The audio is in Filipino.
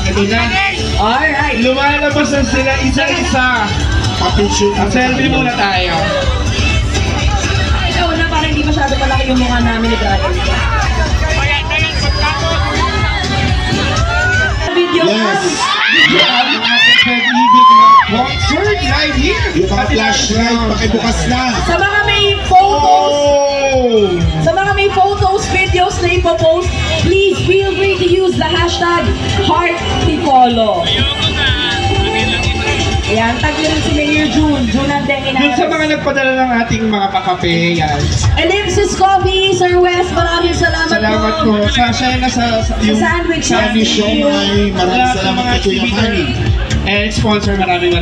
Ito na. Alright. Lumalabas na sila isa-isa. Selfie muna tayo. Ikaw na, parang hindi masyado malaki yung mukha namin ni Brian. Video Yes. Yan ang ating pag-ibig na concert right here. Yung mga flashlight, pakibukas na. sa mga may photos, Oh! sa mga may photos, videos na ipopost, please feel free to use the hashtag #HeartTipolo. Ayan, tag nyo rin si Mayor June ang Dengin. Dun sa mga nagpadala ng ating mga pakape, yan. Ellipsis Coffee, Sir Wes, maraming salamat Salamat po. Siya na sa yung sandwich. Sunny Siomay, maraming salamat po Kuya Manny. And sponsor, maraming